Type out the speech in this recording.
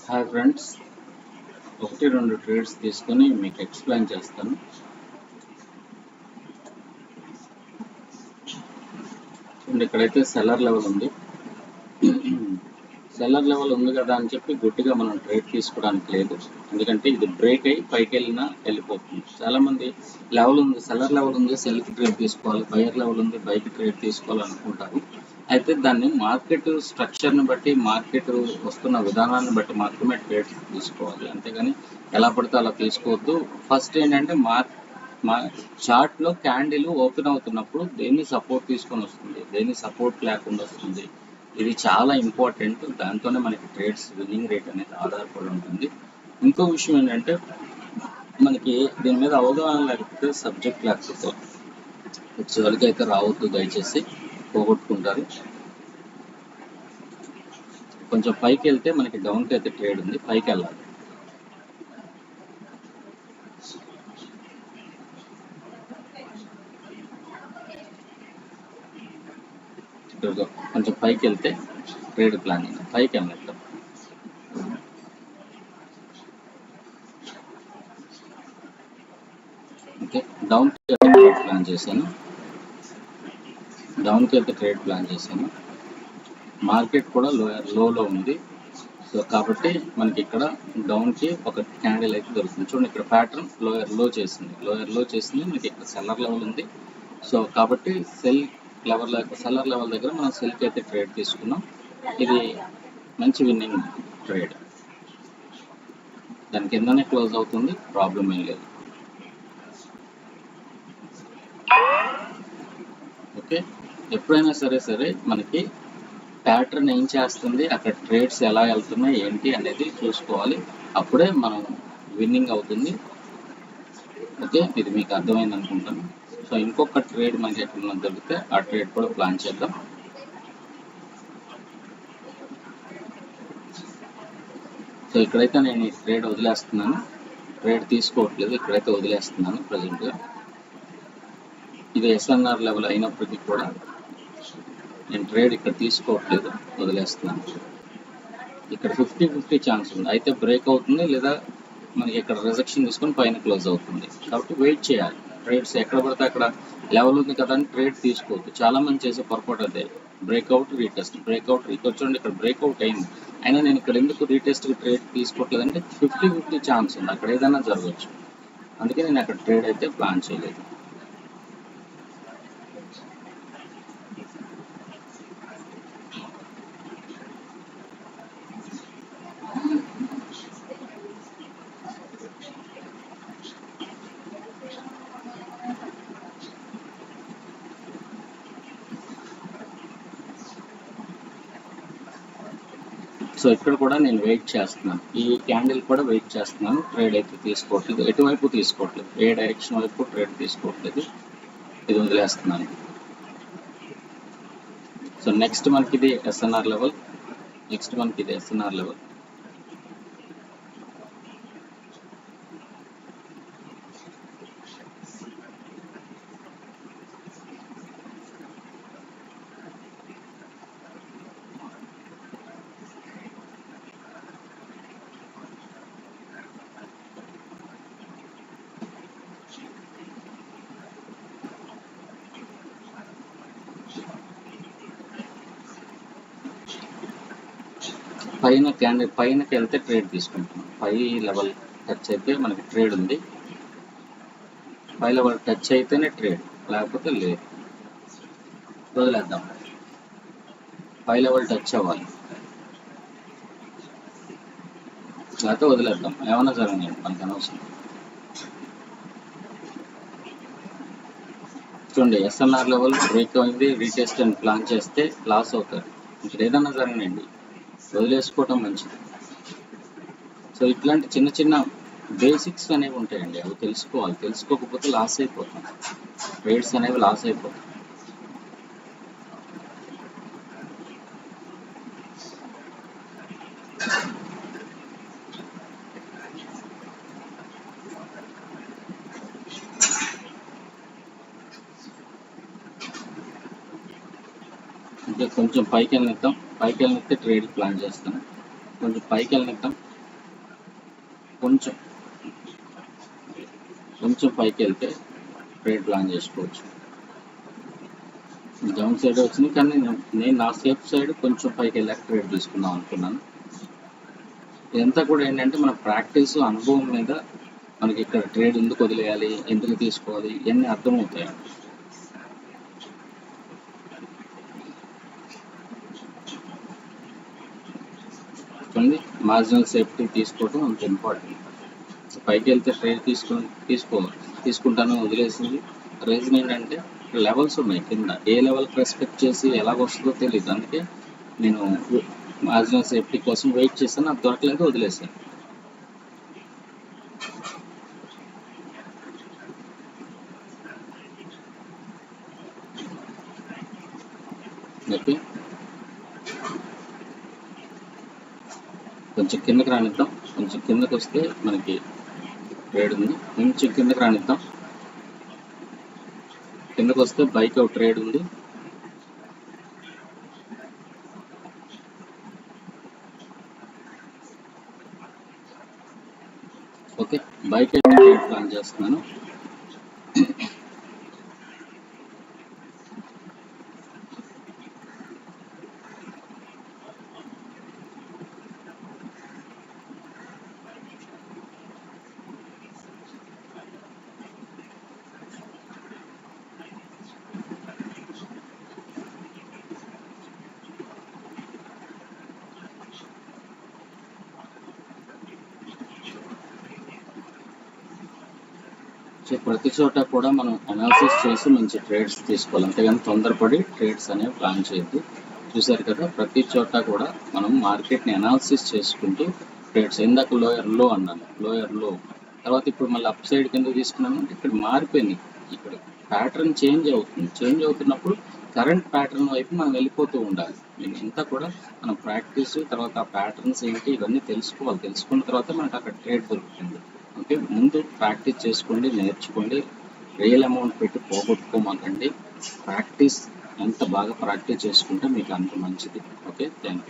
Hi friends, ఒకటి రెండు trades తీసుకొని మీకు ఎక్స్ప్లెయిన్ చేస్తాను. చూడండి, ఇక్కడైతే సెల్లర్ లెవెల్ ఉంది. సెల్లర్ లెవెల్ ఉంది కదా అని చెప్పి గుడ్డిగా మనం ట్రేడ్ తీసుకోవడానికి లేదు. ఎందుకంటే ఇది బ్రేక్ అయ్యి పైకి వెళ్ళినా వెళ్ళిపోతుంది. చాలామంది లెవెల్ ఉంది, సెల్లర్ లెవెల్ ఉంది, సెల్కి ట్రేడ్ తీసుకోవాలి, బయర్ లెవెల్ ఉంది, బైక్ ట్రేడ్ తీసుకోవాలనుకుంటారు. అయితే దాన్ని మార్కెట్ స్ట్రక్చర్ని బట్టి, మార్కెట్ వస్తున్న విధానాన్ని బట్టి మాత్రమే ట్రేడ్ తీసుకోవాలి. అంతేగాని ఎలా పడితే అలా తీసుకోవద్దు. ఫస్ట్ ఏంటంటే మా చార్ట్లో క్యాండిల్ ఓపెన్ అవుతున్నప్పుడు దేన్ని సపోర్ట్ తీసుకొని వస్తుంది, దేన్ని సపోర్ట్ లేకుండా వస్తుంది, ఇది చాలా ఇంపార్టెంట్. దాంతోనే మనకి ట్రేడ్స్ విన్నింగ్ రేట్ అనేది ఆధారపడి ఉంటుంది. ఇంకో విషయం ఏంటంటే, మనకి దీని మీద అవగాహన లేకపోతే, సబ్జెక్ట్ లేకపోతే చివరికి అయితే రావద్దు, దయచేసి పోగొట్టుకుంటారు. కొంచెం పైకి వెళ్తే మనకి డౌన్కి అయితే ట్రేడ్ ఉంది, పైకి వెళ్ళాలి. కొంచెం పైకి వెళ్తే ట్రేడ్ ప్లానింగ్, పైకి వెళ్ళినట్టు. ఓకే, డౌన్కి అయితే ట్రేడ్ ప్లాన్ చేశాను, డౌన్కి అయితే ట్రేడ్ ప్లాన్ చేశాను. మార్కెట్ కూడా లోలో ఉంది. సో కాబట్టి మనకి ఇక్కడ డౌన్కి ఒక క్యాండిల్ అయితే దొరుకుతుంది. చూడండి, ఇక్కడ ప్యాటర్న్ లోయర్ లో చేసింది, మనకి ఇక్కడ సెల్లర్ లెవెల్ ఉంది. సో కాబట్టి సెల్లర్ లెవెల్ దగ్గర మనం సెల్కి అయితే ట్రేడ్ తీసుకున్నాం. ఇది మంచి విన్నింగ్ ట్రేడ్. దాని కిందనే క్లోజ్ అవుతుంది, ప్రాబ్లం ఏం లేదు. ఓకే, ఎప్పుడైనా సరే మనకి ప్యాటర్న్ ఏం చేస్తుంది, అక్కడ ట్రేడ్స్ ఎలా వెళ్తున్నాయి ఏంటి అనేది చూసుకోవాలి. అప్పుడే మనం విన్నింగ్ అవుతుంది. ఓకే, ఇది మీకు అర్థమైంది అనుకుంటాను. సో ఇంకొక ట్రేడ్ మనకి ఎక్కడ దొరికితే ఆ ట్రేడ్ కూడా ప్లాన్ చేద్దాం. సో ఇక్కడైతే నేను ఈ ట్రేడ్ వదిలేస్తున్నాను, ట్రేడ్ తీసుకోవట్లేదు, ఇక్కడైతే వదిలేస్తున్నాను ప్రజెంట్గా. ఇది ఎస్ఎన్ఆర్ లెవెల్ అయినప్పటికీ కూడా నేను ట్రేడ్ ఇక్కడ తీసుకోవట్లేదు, వదిలేస్తున్నాను. ఇక్కడ 50-50 ఛాన్స్ ఉంది, అయితే బ్రేక్ అవుతుంది లేదా మనకి ఇక్కడ రిజెక్షన్ తీసుకొని పైన క్లోజ్ అవుతుంది. కాబట్టి వెయిట్ చేయాలి. ట్రేడ్స్ ఎక్కడ పడితే అక్కడ లెవెల్ ఉంది కదా అని ట్రేడ్ తీసుకోవద్దు. చాలా మంది చేసే పొరపాటు అదే, బ్రేక్అవుట్ రీటెస్ట్, చూడండి ఇక్కడ బ్రేక్అవుట్ అయింది, అయినా నేను ఇక్కడ ఎందుకు రీటెస్ట్కి ట్రేడ్ తీసుకోవట్లేదు అంటే 50-50 ఛాన్స్ ఉంది, అక్కడ ఏదైనా జరగవచ్చు. అందుకే నేను అక్కడ ట్రేడ్ అయితే ప్లాన్ చేయలేదు. సో ఇక్కడ కూడా నేను వెయిట్ చేస్తున్నాను, ఈ క్యాండిల్ కూడా వెయిట్ చేస్తున్నాను. ట్రేడ్ అయితే తీసుకోవట్లేదు, ఎటువైపు తీసుకోవట్లేదు, ఏ డైరెక్షన్ వైపు ట్రేడ్ తీసుకోవట్లేదు, ఇది వదిలేస్తున్నాను. సో నెక్స్ట్ మనకి ఇది ఎస్ఎన్ఆర్ లెవెల్, పైనకి వెళ్తే ట్రేడ్ తీసుకుంటున్నాం. పై లెవెల్ టచ్ అయితే మనకి ట్రేడ్ ఉంది, పై లెవెల్ టచ్ అయితేనే ట్రేడ్, లేకపోతే లేదు. వదిలేద్దాం, పై లెవెల్ టచ్ అవ్వాలి, లేకపోతే వదిలేద్దాం, ఏమన్నా జరగండి, మనకు అనవసరం. చూడండి, ఎస్ఎన్ఆర్ లెవెల్ బ్రేక్ అయింది, రీటెస్ట్ అని ప్లాన్ చేస్తే లాస్ అవుతారు. ఇక్కడ ఏదన్నా జరగనండి, వదిలేసుకోవటం మంచిది. సో ఇట్లాంటి చిన్న చిన్న బేసిక్స్ అనేవి ఉంటాయండి, అవి తెలుసుకోవాలి. తెలుసుకోకపోతే లాస్ అయిపోతాం, ట్రేడ్స్ అనేవి లాస్ అయిపోతాం. ఇంకా కొంచెం పైకి వెళ్ళిద్దాం, ట్రేడ్ ప్లాన్ చేస్తాను. కొంచెం పైకి వెళ్ళిద్దాం, కొంచెం కొంచెం పైకి వెళ్తే ట్రేడ్ ప్లాన్ చేసుకోవచ్చు. డౌన్ సైడ్ వచ్చింది కానీ నేను నా సేఫ్ సైడ్ కొంచెం పైకి వెళ్ళాక ట్రేడ్ తీసుకుందాం అనుకున్నాను. ఇదంతా కూడా ఏంటంటే మన ప్రాక్టీస్ అనుభవం మీద మనకి ఇక్కడ ట్రేడ్ ఎందుకు వదిలేయాలి, ఎందుకు తీసుకోవాలి, ఇవన్నీ అర్థమవుతాయి. చూడండి, మార్జినల్ సేఫ్టీ తీసుకోవడం అంత ఇంపార్టెంట్. పైకి వెళ్తే ట్రేడ్ తీసుకుంటాను వదిలేసింది. రీజన్ ఏంటంటే లెవెల్స్ ఉన్నాయి కింద, ఏ లెవెల్కి రెస్పెక్ట్ చేసి ఎలాగ వస్తుందో తెలియదు. అందుకే నేను మార్జినల్ సేఫ్టీ కోసం వెయిట్ చేశాను, అది దొరకలేదు, వదిలేసాను. ఓకే, కొంచెం కిందకి రానిద్దాం. కొంచెం కిందకి వస్తే మనకి ట్రేడ్ ఉంది. కొంచెం కిందకి రానిద్దాం. కిందకి వస్తే బైక్ అవుట్ ట్రేడ్ ఉంది. ఓకే, బైక్ అయితే ట్రేడ్ ప్లాన్ చేస్తున్నాను. సో ప్రతి చోట కూడా మనం అనాలిసిస్ చేసి మంచి ట్రేడ్స్ తీసుకోవాలి, అంతేగాని తొందరపడి ట్రేడ్స్ అనేవి ప్లాన్ చేయొద్దు. చూసారు కదా, ప్రతి చోట కూడా మనం మార్కెట్ని అనాలిసిస్ చేసుకుంటూ ట్రేడ్స్. ఇందాక లోయర్ లో అన్నాను, లోయర్ లో తర్వాత ఇప్పుడు మళ్ళీ అప్ సైడ్ కింద తీసుకున్నాను అంటే ఇక్కడ మారిపోయింది. ఇక్కడ ప్యాటర్న్ చేంజ్ అవుతుంది. చేంజ్ అవుతున్నప్పుడు కరెంట్ ప్యాటర్న్ వైపు మనం వెళ్ళిపోతూ ఉండాలి. ఇదంతా కూడా మనం ప్రాక్టీస్, తర్వాత ఆ ప్యాటర్న్స్ ఏంటి ఇవన్నీ తెలుసుకోవాలి. తెలుసుకున్న తర్వాత మనకు అక్కడ ట్రేడ్ దొరుకుతుంది. ఓకే, ముందు ప్రాక్టీస్ చేసుకోండి, నేర్చుకోండి. రియల్ అమౌంట్ పెట్టి పోగొట్టుకోమాకండి. ప్రాక్టీస్ ఎంత బాగా ప్రాక్టీస్ చేసుకుంటే మీకు అంత మంచిది. Okay, thank you.